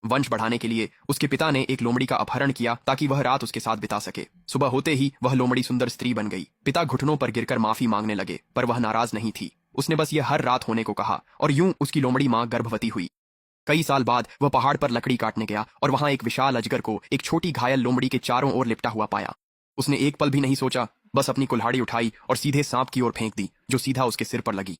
वंश बढ़ाने के लिए उसके पिता ने एक लोमड़ी का अपहरण किया ताकि वह रात उसके साथ बिता सके। सुबह होते ही वह लोमड़ी सुंदर स्त्री बन गई। पिता घुटनों पर गिरकर माफी मांगने लगे, पर वह नाराज नहीं थी। उसने बस यह हर रात होने को कहा और यूं उसकी लोमड़ी मां गर्भवती हुई। कई साल बाद वह पहाड़ पर लकड़ी काटने गया और वहां एक विशाल अजगर को एक छोटी घायल लोमड़ी के चारों ओर लिपटा हुआ पाया। उसने एक पल भी नहीं सोचा, बस अपनी कुल्हाड़ी उठाई और सीधे सांप की ओर फेंक दी, जो सीधा उसके सिर पर लगी।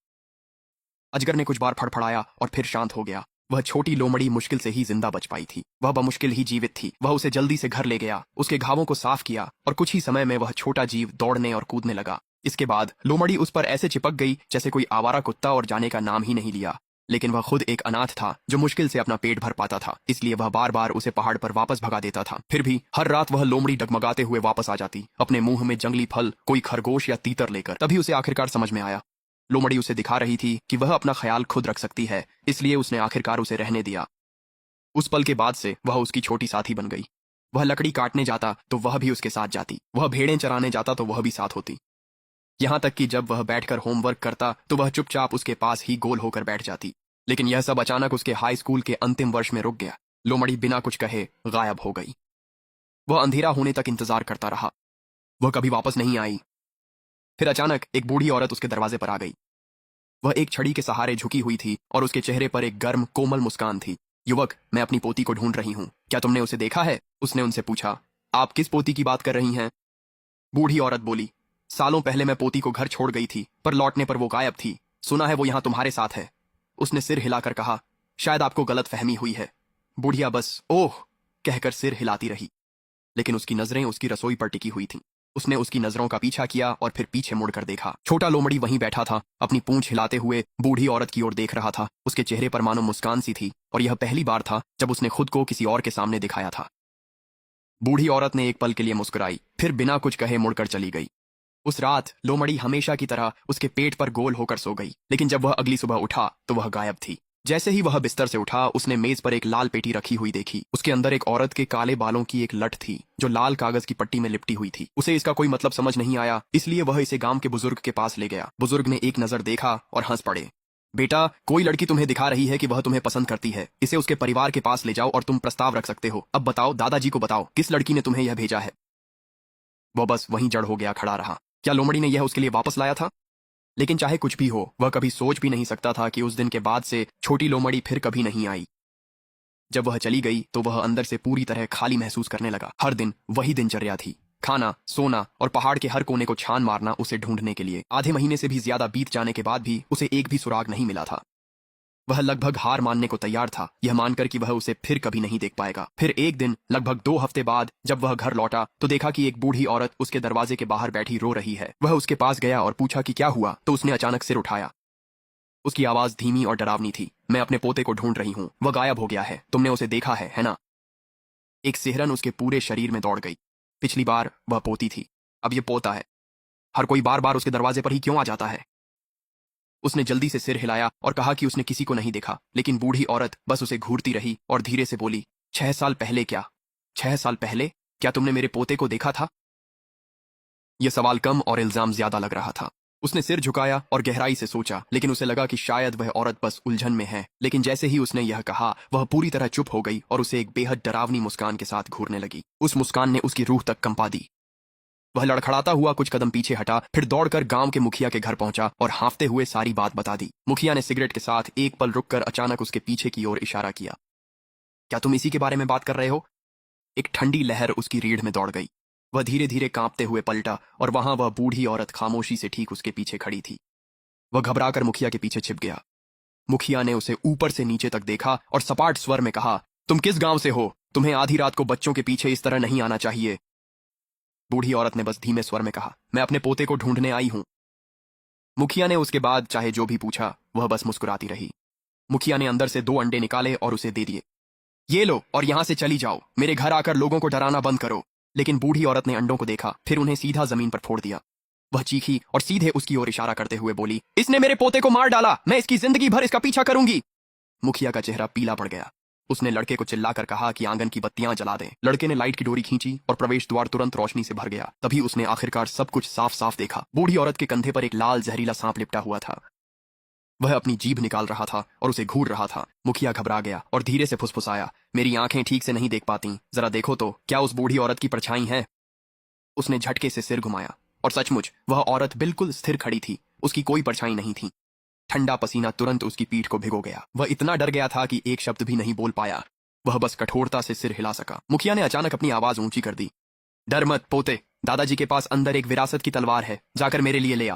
अजगर ने कुछ बार फड़फड़ाया और फिर शांत हो गया। वह छोटी लोमड़ी मुश्किल से ही जिंदा बच पाई थी। वह बमुश्किल ही जीवित थी। वह उसे जल्दी से घर ले गया, उसके घावों को साफ किया और कुछ ही समय में वह छोटा जीव दौड़ने और कूदने लगा। इसके बाद लोमड़ी उस पर ऐसे चिपक गई जैसे कोई आवारा कुत्ता और जाने का नाम ही नहीं लिया। लेकिन वह खुद एक अनाथ था जो मुश्किल से अपना पेट भर पाता था, इसलिए वह बार बार उसे पहाड़ पर वापस भगा देता था। फिर भी हर रात वह लोमड़ी डगमगाते हुए वापस आ जाती, अपने मुंह में जंगली फल, कोई खरगोश या तीतर लेकर। तभी उसे आखिरकार समझ में आया, लोमड़ी उसे दिखा रही थी कि वह अपना ख्याल खुद रख सकती है, इसलिए उसने आखिरकार उसे रहने दिया। उस पल के बाद से वह उसकी छोटी साथी बन गई। वह लकड़ी काटने जाता तो वह भी उसके साथ जाती, वह भेड़ें चराने जाता तो वह भी साथ होती। यहां तक कि जब वह बैठकर होमवर्क करता तो वह चुपचाप उसके पास ही गोल होकर बैठ जाती। लेकिन यह सब अचानक उसके हाई स्कूल के अंतिम वर्ष में रुक गया। लोमड़ी बिना कुछ कहे गायब हो गई। वह अंधेरा होने तक इंतजार करता रहा, वह कभी वापस नहीं आई। फिर अचानक एक बूढ़ी औरत उसके दरवाजे पर आ गई। वह एक छड़ी के सहारे झुकी हुई थी और उसके चेहरे पर एक गर्म कोमल मुस्कान थी। युवक, मैं अपनी पोती को ढूंढ रही हूं, क्या तुमने उसे देखा है? उसने उनसे पूछा। आप किस पोती की बात कर रही हैं? बूढ़ी औरत बोली, सालों पहले मैं पोती को घर छोड़ गई थी, पर लौटने पर वो गायब थी। सुना है वो यहां तुम्हारे साथ है। उसने सिर हिलाकर कहा, शायद आपको गलत फहमी हुई है। बुढ़िया बस ओह कहकर सिर हिलाती रही, लेकिन उसकी नजरें उसकी रसोई पर टिकी हुई थीं। उसने उसकी नजरों का पीछा किया और फिर पीछे मुड़कर देखा। छोटा लोमड़ी वहीं बैठा था, अपनी पूंछ हिलाते हुए बूढ़ी औरत की ओर देख रहा था। उसके चेहरे पर मानो मुस्कान सी थी, और यह पहली बार था जब उसने खुद को किसी और के सामने दिखाया था। बूढ़ी औरत ने एक पल के लिए मुस्कुराई, फिर बिना कुछ कहे मुड़कर चली गई। उस रात लोमड़ी हमेशा की तरह उसके पेट पर गोल होकर सो गई, लेकिन जब वह अगली सुबह उठा तो वह गायब थी। जैसे ही वह बिस्तर से उठा, उसने मेज पर एक लाल पेटी रखी हुई देखी। उसके अंदर एक औरत के काले बालों की एक लट थी जो लाल कागज की पट्टी में लिपटी हुई थी। उसे इसका कोई मतलब समझ नहीं आया, इसलिए वह इसे गांव के बुजुर्ग के पास ले गया। बुजुर्ग ने एक नजर देखा और हंस पड़े। बेटा, कोई लड़की तुम्हें दिखा रही है कि वह तुम्हें पसंद करती है। इसे उसके परिवार के पास ले जाओ और तुम प्रस्ताव रख सकते हो। अब बताओ, दादाजी को बताओ, किस लड़की ने तुम्हें यह भेजा है? वह बस वहीं जड़ हो गया खड़ा रहा। क्या लोमड़ी ने यह उसके लिए वापस लाया था? लेकिन चाहे कुछ भी हो, वह कभी सोच भी नहीं सकता था कि उस दिन के बाद से छोटी लोमड़ी फिर कभी नहीं आई। जब वह चली गई तो वह अंदर से पूरी तरह खाली महसूस करने लगा। हर दिन वही दिनचर्या थी, खाना, सोना और पहाड़ के हर कोने को छान मारना उसे ढूंढने के लिए। आधे महीने से भी ज्यादा बीत जाने के बाद भी उसे एक भी सुराग नहीं मिला था। वह लगभग हार मानने को तैयार था, यह मानकर कि वह उसे फिर कभी नहीं देख पाएगा। फिर एक दिन लगभग 2 हफ्ते बाद जब वह घर लौटा तो देखा कि एक बूढ़ी औरत उसके दरवाजे के बाहर बैठी रो रही है। वह उसके पास गया और पूछा कि क्या हुआ, तो उसने अचानक सिर उठाया। उसकी आवाज धीमी और डरावनी थी। मैं अपने पोते को ढूंढ रही हूँ, वह गायब हो गया है। तुमने उसे देखा है ना? एक सिहरन उसके पूरे शरीर में दौड़ गई। पिछली बार वह पोती थी, अब यह पोता है। हर कोई बार बार उसके दरवाजे पर ही क्यों आ जाता है? उसने जल्दी से सिर हिलाया और कहा कि उसने किसी को नहीं देखा, लेकिन बूढ़ी औरत बस उसे घूरती रही और धीरे से बोली, 6 साल पहले क्या? 6 साल पहले क्या तुमने मेरे पोते को देखा था? यह सवाल कम और इल्जाम ज्यादा लग रहा था। उसने सिर झुकाया और गहराई से सोचा, लेकिन उसे लगा कि शायद वह औरत बस उलझन में है। लेकिन जैसे ही उसने यह कहा, वह पूरी तरह चुप हो गई और उसे एक बेहद डरावनी मुस्कान के साथ घूरने लगी। उस मुस्कान ने उसकी रूह तक कंपा दी। वह लड़खड़ाता हुआ कुछ कदम पीछे हटा, फिर दौड़कर गांव के मुखिया के घर पहुंचा और हांफते हुए सारी बात बता दी। मुखिया ने सिगरेट के साथ एक पल रुककर अचानक उसके पीछे की ओर इशारा किया। क्या तुम इसी के बारे में बात कर रहे हो? एक ठंडी लहर उसकी रीढ़ में दौड़ गई। वह धीरे धीरे कांपते हुए पलटा और वहां वह बूढ़ी औरत खामोशी से ठीक उसके पीछे खड़ी थी। वह घबराकर मुखिया के पीछे छिप गया। मुखिया ने उसे ऊपर से नीचे तक देखा और सपाट स्वर में कहा, तुम किस गांव से हो? तुम्हें आधी रात को बच्चों के पीछे इस तरह नहीं आना चाहिए। बूढ़ी औरत ने बस धीमे स्वर में कहा, मैं अपने पोते को ढूंढने आई हूं। मुखिया ने उसके बाद चाहे जो भी पूछा, वह बस मुस्कुराती रही। मुखिया ने अंदर से 2 अंडे निकाले और उसे दे दिए। ये लो और यहां से चली जाओ, मेरे घर आकर लोगों को डराना बंद करो। लेकिन बूढ़ी औरत ने अंडों को देखा, फिर उन्हें सीधा जमीन पर फोड़ दिया। वह चीखी और सीधे उसकी ओर इशारा करते हुए बोली, इसने मेरे पोते को मार डाला, मैं इसकी जिंदगी भर इसका पीछा करूंगी। मुखिया का चेहरा पीला पड़ गया। उसने लड़के को चिल्लाकर कहा कि आंगन की बत्तियां जला दें। लड़के ने लाइट की डोरी खींची और प्रवेश द्वार तुरंत रोशनी से भर गया। तभी उसने आखिरकार सब कुछ साफ साफ देखा। बूढ़ी औरत के कंधे पर एक लाल जहरीला सांप लिपटा हुआ था। वह अपनी जीभ निकाल रहा था और उसे घूर रहा था। मुखिया घबरा गया और धीरे से फुसफुसाया, मेरी आंखें ठीक से नहीं देख पाती, जरा देखो तो, क्या उस बूढ़ी औरत की परछाई है? उसने झटके से सिर घुमाया और सचमुच वह औरत बिल्कुल स्थिर खड़ी थी। उसकी कोई परछाई नहीं थी। ठंडा पसीना तुरंत उसकी पीठ को भिगो गया। वह इतना डर गया था कि एक शब्द भी नहीं बोल पाया। वह बस कठोरता से सिर हिला सका। मुखिया ने अचानक अपनी आवाज ऊंची कर दी, डर मत पोते, दादाजी के पास अंदर एक विरासत की तलवार है, जाकर मेरे लिए ले आ।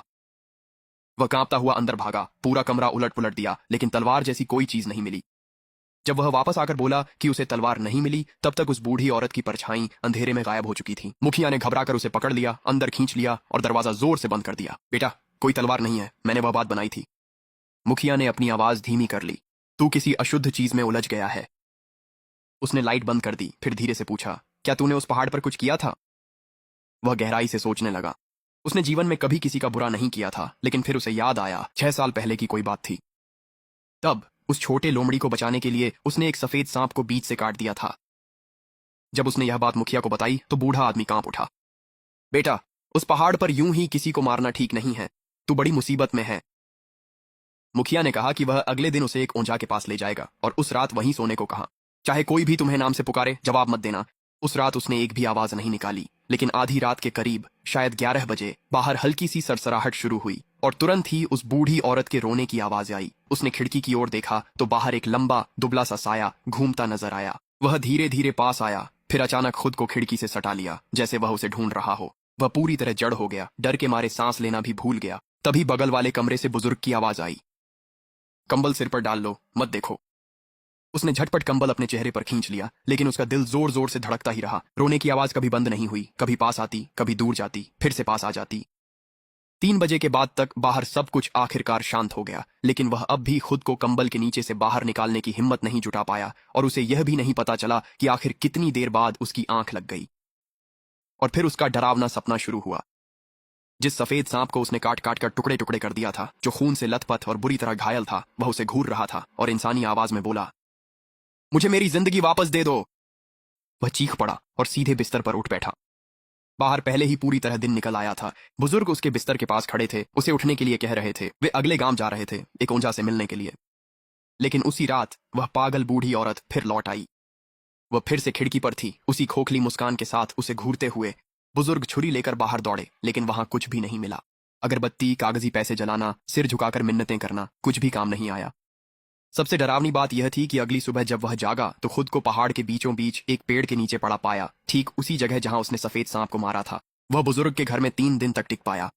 वह कांपता हुआ अंदर भागा। पूरा कमरा उलट पुलट दिया, लेकिन तलवार जैसी कोई चीज नहीं मिली। जब वह वापस आकर बोला कि उसे तलवार नहीं मिली, तब तक उस बूढ़ी औरत की परछाई अंधेरे में गायब हो चुकी थी। मुखिया ने घबराकर उसे पकड़ लिया, अंदर खींच लिया और दरवाजा जोर से बंद कर दिया। बेटा, कोई तलवार नहीं है, मैंने वह बात बनाई थी। मुखिया ने अपनी आवाज धीमी कर ली, तू किसी अशुद्ध चीज में उलझ गया है। उसने लाइट बंद कर दी, फिर धीरे से पूछा, क्या तूने उस पहाड़ पर कुछ किया था? वह गहराई से सोचने लगा। उसने जीवन में कभी किसी का बुरा नहीं किया था, लेकिन फिर उसे याद आया 6 साल पहले की कोई बात थी। तब उस छोटे लोमड़ी को बचाने के लिए उसने एक सफेद सांप को बीच से काट दिया था। जब उसने यह बात मुखिया को बताई तो बूढ़ा आदमी कांप उठा। बेटा, उस पहाड़ पर यूं ही किसी को मारना ठीक नहीं है, तू बड़ी मुसीबत में है। मुखिया ने कहा कि वह अगले दिन उसे एक ओंझा के पास ले जाएगा और उस रात वहीं सोने को कहा। चाहे कोई भी तुम्हें नाम से पुकारे, जवाब मत देना। उस रात उसने एक भी आवाज नहीं निकाली, लेकिन आधी रात के करीब, शायद 11 बजे, बाहर हल्की सी सरसराहट शुरू हुई और तुरंत ही उस बूढ़ी औरत के रोने की आवाज आई। उसने खिड़की की ओर देखा तो बाहर एक लंबा दुबला सा साया घूमता नजर आया। वह धीरे धीरे पास आया, फिर अचानक खुद को खिड़की से सटा लिया, जैसे वह उसे ढूंढ रहा हो। वह पूरी तरह जड़ हो गया, डर के मारे सांस लेना भी भूल गया। तभी बगल वाले कमरे से बुजुर्ग की आवाज आई, कंबल सिर पर डाल लो, मत देखो। उसने झटपट कंबल अपने चेहरे पर खींच लिया, लेकिन उसका दिल जोर जोर से धड़कता ही रहा। रोने की आवाज कभी बंद नहीं हुई, कभी पास आती, कभी दूर जाती, फिर से पास आ जाती। 3 बजे के बाद तक बाहर सब कुछ आखिरकार शांत हो गया, लेकिन वह अब भी खुद को कंबल के नीचे से बाहर निकालने की हिम्मत नहीं जुटा पाया और उसे यह भी नहीं पता चला कि आखिर कितनी देर बाद उसकी आंख लग गई। और फिर उसका डरावना सपना शुरू हुआ। जिस सफेद सांप को उसने काट काट कर टुकड़े टुकड़े कर दिया था, जो खून से लथपथ और बुरी तरह घायल था, वह उसे घूर रहा था और इंसानी आवाज में बोला, मुझे मेरी जिंदगी वापस दे दो। वह चीख पड़ा और सीधे बिस्तर पर उठ बैठा। बाहर पहले ही पूरी तरह दिन निकल आया था। बुजुर्ग उसके बिस्तर के पास खड़े थे, उसे उठने के लिए कह रहे थे। वे अगले गांव जा रहे थे, एक ओंझा से मिलने के लिए। लेकिन उसी रात वह पागल बूढ़ी औरत फिर लौट आई। वह फिर से खिड़की पर थी, उसी खोखली मुस्कान के साथ उसे घूरते हुए। बुजुर्ग छुरी लेकर बाहर दौड़े, लेकिन वहां कुछ भी नहीं मिला। अगरबत्ती, कागजी पैसे जलाना, सिर झुकाकर मिन्नतें करना, कुछ भी काम नहीं आया। सबसे डरावनी बात यह थी कि अगली सुबह जब वह जागा तो खुद को पहाड़ के बीचों बीच एक पेड़ के नीचे पड़ा पाया, ठीक उसी जगह जहां उसने सफेद सांप को मारा था। वह बुजुर्ग के घर में 3 दिन तक टिक पाया।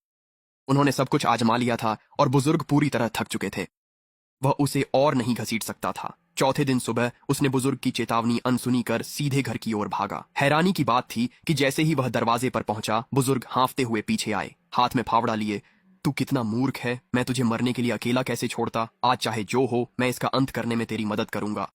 उन्होंने सब कुछ आजमा लिया था और बुजुर्ग पूरी तरह थक चुके थे। वह उसे और नहीं घसीट सकता था। चौथे दिन सुबह उसने बुजुर्ग की चेतावनी अनसुनी कर सीधे घर की ओर भागा। हैरानी की बात थी कि जैसे ही वह दरवाजे पर पहुंचा, बुजुर्ग हांफते हुए पीछे आए, हाथ में फावड़ा लिए। तू कितना मूर्ख है, मैं तुझे मरने के लिए अकेला कैसे छोड़ता? आज चाहे जो हो, मैं इसका अंत करने में तेरी मदद करूंगा।